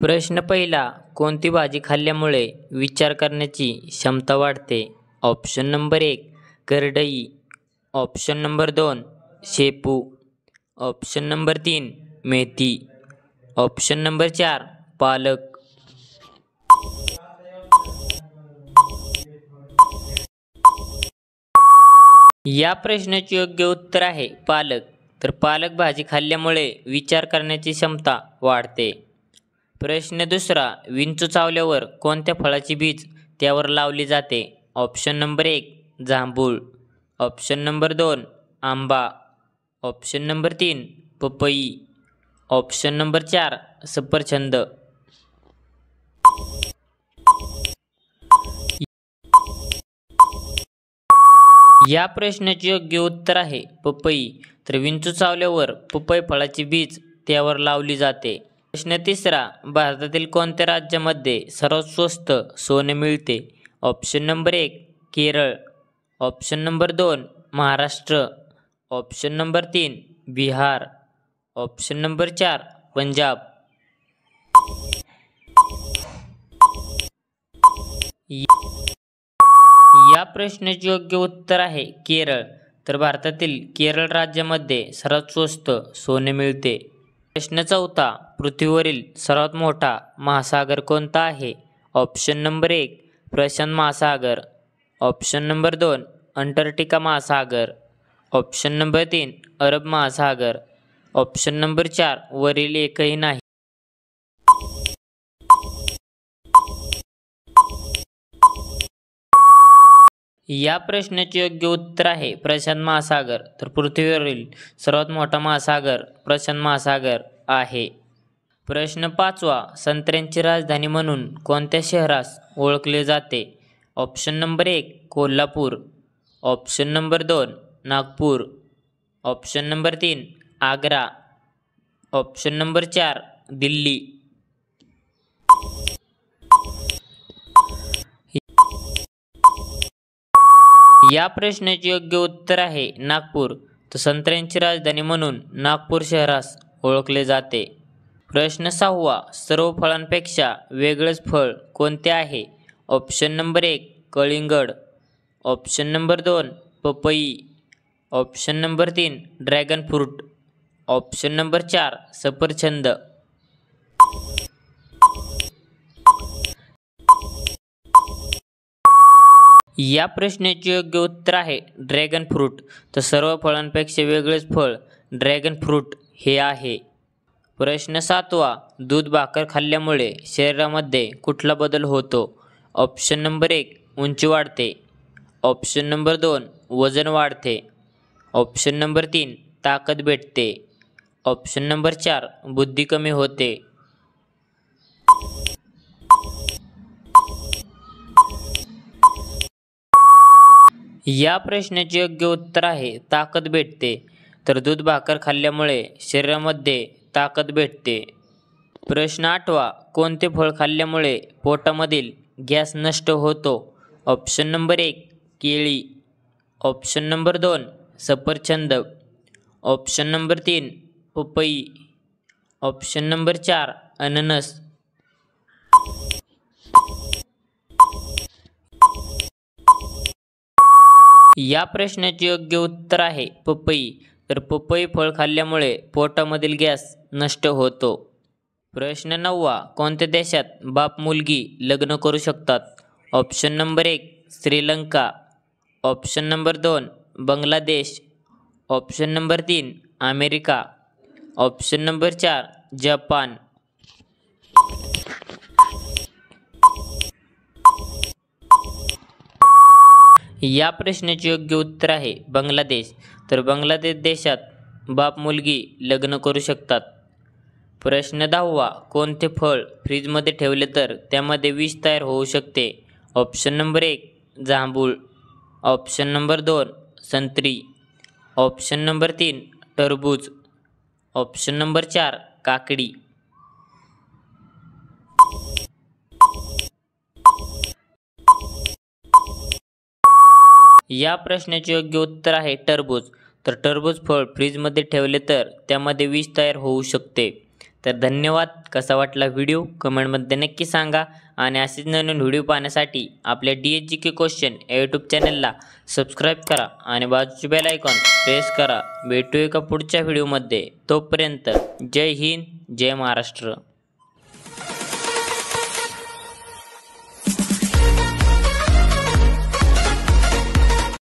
प्रश्न पहिला, कोणती भाजी खाल्ल्यामुळे विचार करण्याची क्षमता वाढते? ऑप्शन नंबर 1 करडई, ऑप्शन नंबर 2 शेपू, ऑप्शन नंबर 3 मेथी, ऑप्शन नंबर 4 पालक. या प्रश्नाचे योग्य उत्तर आहे पालक. तर पालक भाजी खाल्ल्यामुळे विचार करण्याची क्षमता वाढते. प्रश्न दुसरा, विंचू चावल्यावर कोणत्या फळाची बीज त्यावर लावली जाते? ऑप्शन नंबर 1 जांभूळ, ऑप्शन नंबर 2 आंबा, ऑप्शन नंबर 3 पपई, ऑप्शन नंबर 4 सफरचंद. या प्रश्नाचे योग्य उत्तर आहे पपई. तर विंचू चावल्यावर पपई फळाची बीज त्यावर लावली जाते. प्रश्न तिसरा, भारतातील कोणत्या राज्यामध्ये सर्वात स्वस्त सोने मिळते? Option number 1 Kerala, option number 2 Maharashtra, option number 3 Bihar, option number 4 Punjab. या प्रश्नाचे योग्य उत्तर आहे केरळ. तर भारतातील केरळ राज्यामध्ये सर्वात स्वस्त सोने मिळते. प्रश्न चौथा, पृथ्वीवरील सर्वात मोठा महासागर कोणता आहे? ऑप्शन नंबर 1 प्रशांत महासागर, ऑप्शन नंबर 2 अंटार्क्टिका महासागर, ऑप्शन नंबर 3 अरब महासागर, ऑप्शन नंबर 4 वरील एकही नाही. या प्रश्नाचे योग्य उत्तर आहे प्रशांत महासागर. तर पृथ्वीवरील सर्वात मोठा महासागर प्रशांत महासागर आहे. प्रश्न पाचवा, संत्र्यांची राजधानी म्हणून कोणत्या शहरास ओळखले जाते? Option number 1 Kolhapur, option number 2 Nagpur, option number 3 Agra, option number 4 Delhi. या प्रश्नाचे योग्य उत्तर आहे नागपूर. तर संत्र्यांची राजधानी म्हणून नागपूर शहरास ओळखले जाते. प्रश्न सहावा, सर्व फळांपेक्षा वेगळेच फळ कोणते आहे? ऑप्शन नंबर 1 कलिंगड, ऑप्शन नंबर 2 पपई, option number 3 dragon fruit, option number 4 सफरचंद. या प्रश्नाचे योग्य उत्तर आहे ड्रॅगन फ्रूट. तर सर्व फळांपेक्षा वेगळेच फळ ड्रॅगन फ्रूट हे आहे. प्रश्न सातवा, दूध भाकर खाल्ल्यामुळे शरीरामध्ये कुठला बदल होतो? ऑप्शन नंबर 1 उंची वाढते, ऑप्शन नंबर 2 वजन वाढते, ऑप्शन नंबर 3 ताकद भेटते, ऑप्शन नंबर 4 बुद्धी कमी होते. या प्रश्नाचे योग्य उत्तर आहे ताकद भेटते. तर दूध भाकर खाल्ल्यामुळे शरीरामध्ये ताकद भेटते. प्रश्न आठवा, कोणते फळ खाल्ल्यामुळे पोटामधील गॅस नष्ट होतो? ऑप्शन नंबर 1 केळी, ऑप्शन नंबर 2 सफरचंद, ऑप्शन नंबर 3 पपई, ऑप्शन नंबर 4 अननस. या प्रश्नाचे योग्य उत्तर आहे पपई. तर पपई फळ खाल्ल्यामुळे पोटामधील गॅस नष्ट होतो. प्रश्न नववा, कोणत्या देशात बाप मुलगी लग्न करू शकतात? Option number 1 Sri Lanka, option number 2 Bangladesh, option number 3 America, option number 4 Japan. या प्रश्नाचे योग्य उत्तर आहे बांगलादेश. तर बांगलादेश देशात बाप मुलगी लग्न करू शकतात. प्रश्न 10वा, कोणते फळ फ्रीजमध्ये ठेवले तर त्यामध्ये विष तयार होऊ शकते? ऑप्शन नंबर 1 जांभूळ, ऑप्शन नंबर 2 संत्री, ऑप्शन नंबर 3 टरबूज, ऑप्शन नंबर 4 काकडी. या प्रश्नाचे योग्य उत्तर आहे टरबूज. तर टरबूज फळ फ्रीजमध्ये ठेवले तर त्यामध्ये विष तयार होऊ शकते. तर धन्यवाद. कसा वाटला व्हिडिओ कमेंटमध्ये नक्की सांगा आणि असेच नवीन व्हिडिओ पाहण्यासाठी आपल्या DHGK क्वेश्चन या यूट्यूब चॅनलला सबस्क्राईब करा आणि बाजूचे बेल आयकॉन प्रेस करा. भेटू एका पुढच्या व्हिडिओमध्ये. तोपर्यंत जय हिंद, जय महाराष्ट्र.